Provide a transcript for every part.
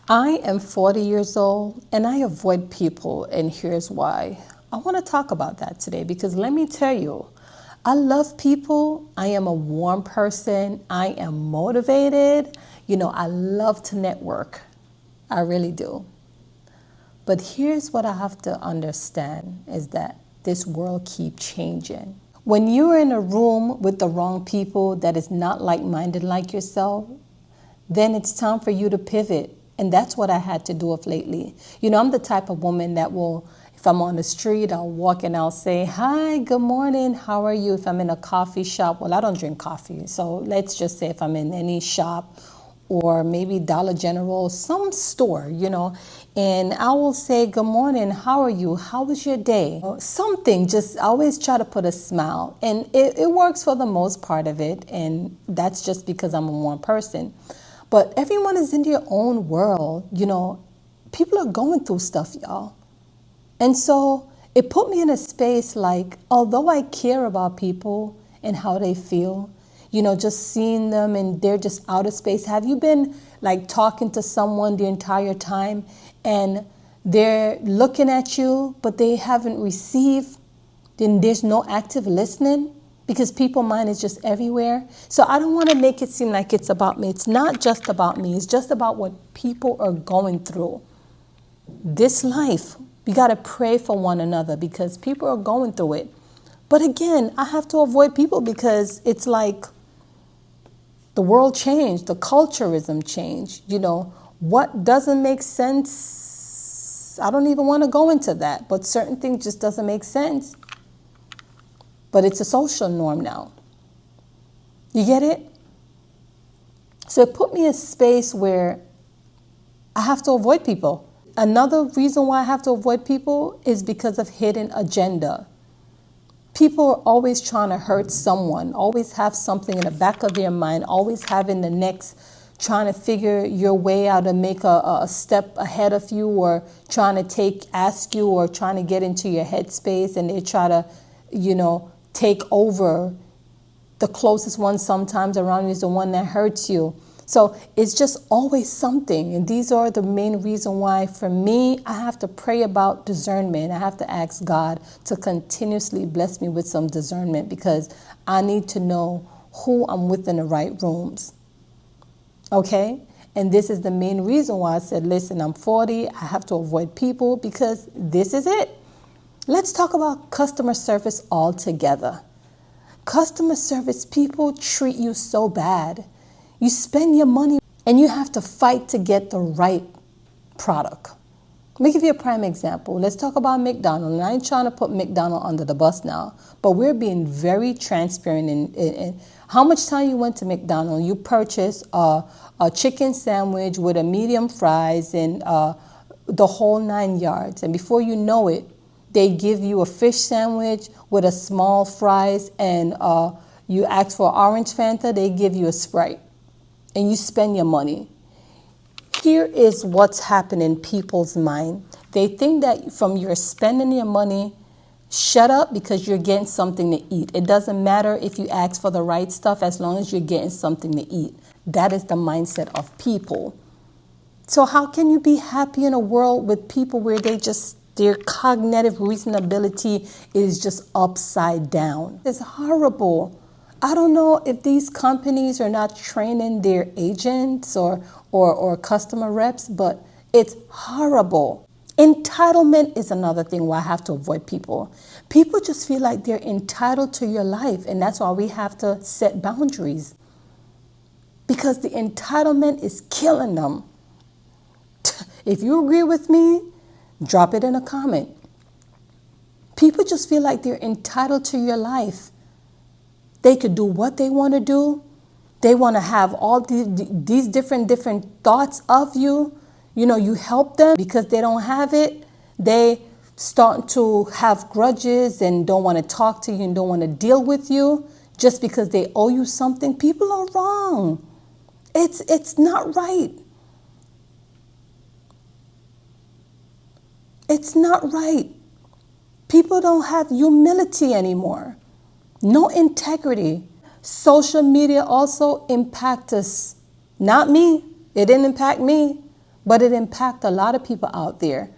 I am 40 years old and I avoid people, and here's why. I want to talk about that today because let me tell you, I love people. I am a warm person. I am motivated. I love to network. I really do. But here's what I have to understand is that this world keeps changing. When you're in a room with the wrong people that is not like-minded like yourself, then it's time for you to pivot. And that's what I had to do of lately. I'm the type of woman that will, if I'm on the street, I'll walk and I'll say, hi, good morning, how are you? If I'm in a coffee shop, well, I don't drink coffee. So let's just say if I'm in any shop or maybe Dollar General, some store, and I will say, good morning, how are you? How was your day? Something, just always try to put a smile. And it works for the most part of it. And that's just because I'm a warm person. But everyone is in their own world, people are going through stuff, y'all. And so it put me in a space like, although I care about people and how they feel, just seeing them and they're just out of space. Have you been like talking to someone the entire time and they're looking at you, but they haven't received, then there's no active listening? Because people's mind is just everywhere. So I don't want to make it seem like it's about me. It's not just about me. It's just about what people are going through. This life, we got to pray for one another because people are going through it. But again, I have to avoid people because it's like the world changed. The culturism changed. What doesn't make sense, I don't even want to go into that. But certain things just doesn't make sense. But it's a social norm now. You get it? So it put me in a space where I have to avoid people. Another reason why I have to avoid people is because of hidden agenda. People are always trying to hurt someone, always have something in the back of their mind, always having the next, trying to figure your way out and make a step ahead of you, or trying to ask you or trying to get into your headspace, and they try to, take over. The closest one sometimes around you is the one that hurts you. So it's just always something. And these are the main reason why, for me, I have to pray about discernment. I have to ask God to continuously bless me with some discernment because I need to know who I'm with in the right rooms. Okay? And this is the main reason why I said, listen, I'm 40. I have to avoid people because this is it. Let's talk about customer service altogether. Customer service, people treat you so bad. You spend your money and you have to fight to get the right product. Let me give you a prime example. Let's talk about McDonald's. And I ain't trying to put McDonald's under the bus now, but we're being very transparent in how much time you went to McDonald's. You purchased a chicken sandwich with a medium fries and the whole 9 yards. And before you know it, they give you a fish sandwich with a small fries, and you ask for orange Fanta, they give you a Sprite, and you spend your money. Here is what's happening in people's mind. They think that from your spending your money, shut up because you're getting something to eat. It doesn't matter if you ask for the right stuff as long as you're getting something to eat. That is the mindset of people. So how can you be happy in a world with people where their cognitive reasonability is just upside down? It's horrible. I don't know if these companies are not training their agents or customer reps, but it's horrible. Entitlement is another thing why I have to avoid people. People just feel like they're entitled to your life, and that's why we have to set boundaries. Because the entitlement is killing them. If you agree with me, drop it in a comment. People just feel like they're entitled to your life. They could do what they want to do. They want to have all these different thoughts of you. You help them because they don't have it. They start to have grudges and don't want to talk to you and don't want to deal with you just because they owe you something. People are wrong. It's not right. It's not right. People don't have humility anymore. No integrity. Social media also impact us. Not me. It didn't impact me. But it impacts a lot of people out there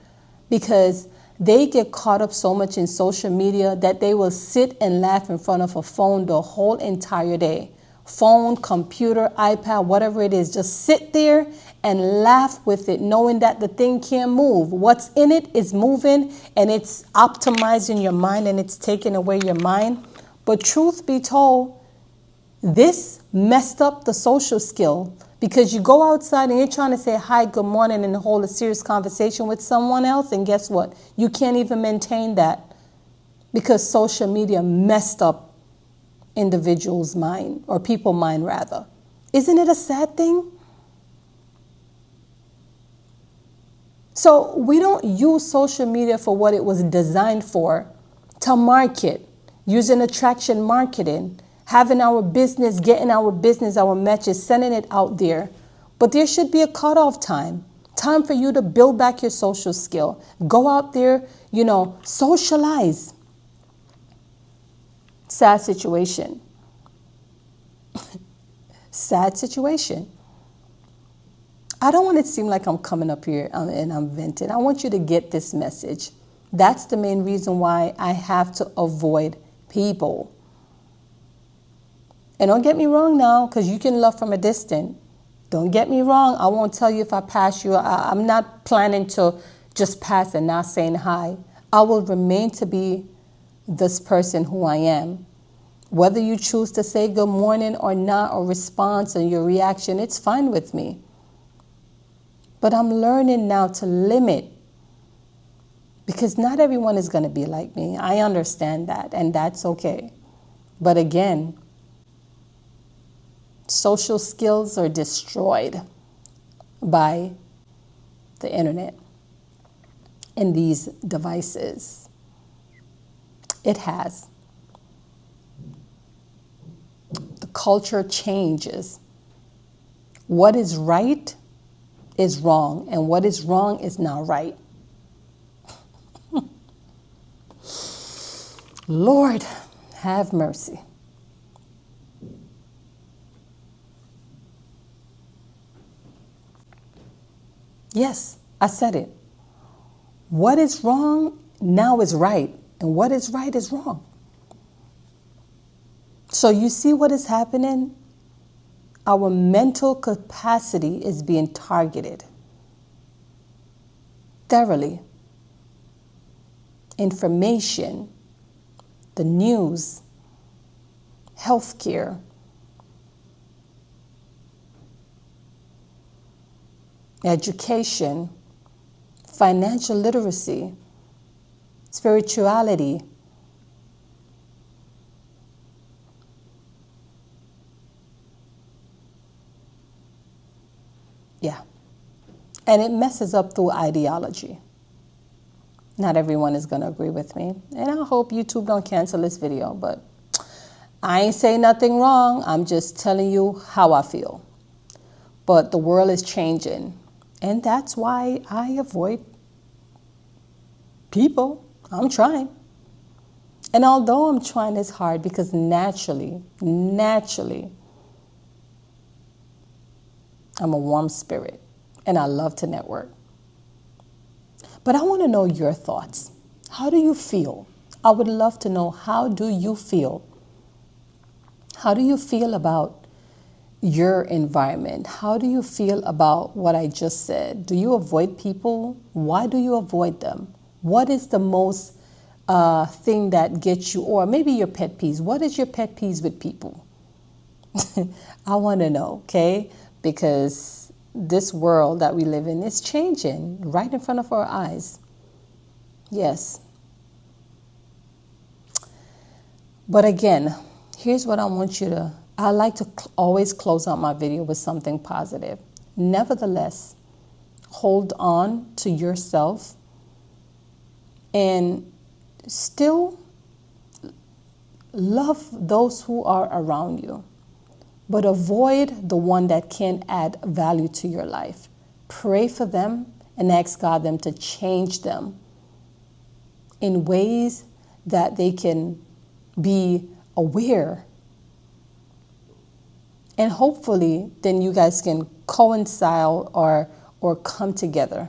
because they get caught up so much in social media that they will sit and laugh in front of a phone the whole entire day. Phone, computer, iPad, whatever it is, just sit there and laugh with it, knowing that the thing can't move. What's in it is moving, and it's optimizing your mind, and it's taking away your mind. But truth be told, this messed up the social skill, because you go outside and you're trying to say hi, good morning, and hold a serious conversation with someone else, and guess what? You can't even maintain that because social media messed up individuals' mind, or people's mind rather. Isn't it a sad thing? So we don't use social media for what it was designed for, to market, using attraction marketing, having our business, getting our business, our message, sending it out there. But there should be a cutoff time for you to build back your social skill. Go out there, socialize. Sad situation. Sad situation. I don't want it to seem like I'm coming up here and I'm venting. I want you to get this message. That's the main reason why I have to avoid people. And don't get me wrong now, because you can love from a distance. Don't get me wrong. I won't tell you if I pass you. I'm not planning to just pass and not saying hi. I will remain to be this person who I am. Whether you choose to say good morning or not, or response and your reaction, it's fine with me. But I'm learning now to limit, because not everyone is going to be like me. I understand that, and that's okay. But again, social skills are destroyed by the internet and these devices. It has. The culture changes. What is right is wrong, and what is wrong is not right. Lord, have mercy. Yes, I said it. What is wrong now is right, and what is right is wrong. So you see what is happening? Our mental capacity is being targeted thoroughly. Information, the news, healthcare, education, financial literacy, spirituality. Yeah. And it messes up through ideology. Not everyone is going to agree with me. And I hope YouTube don't cancel this video, but I ain't saying nothing wrong. I'm just telling you how I feel. But the world is changing. And that's why I avoid people. I'm trying. And although I'm trying, it's hard because naturally, I'm a warm spirit and I love to network. But I want to know your thoughts. How do you feel? I would love to know, how do you feel? How do you feel about your environment? How do you feel about what I just said? Do you avoid people? Why do you avoid them? What is the most thing that gets you, or maybe your pet peeves? What is your pet peeves with people? I want to know, okay? Because this world that we live in is changing right in front of our eyes. Yes. But again, here's what I want you to, I like to always close out my video with something positive. Nevertheless, hold on to yourself and still love those who are around you. But avoid the one that can't add value to your life. Pray for them and ask God them to change them in ways that they can be aware. And hopefully then you guys can coincide or or come together.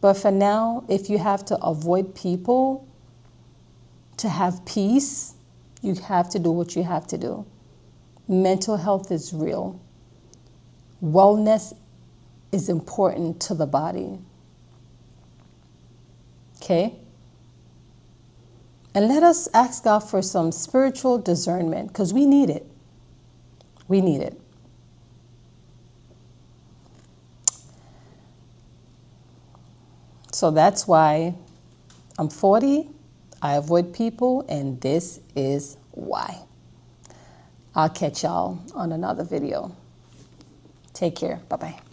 But for now, if you have to avoid people to have peace, you have to do what you have to do. Mental health is real. Wellness is important to the body. Okay? And let us ask God for some spiritual discernment, because we need it. We need it. So that's why I'm 40, I avoid people, and this is why. I'll catch y'all on another video. Take care. Bye-bye.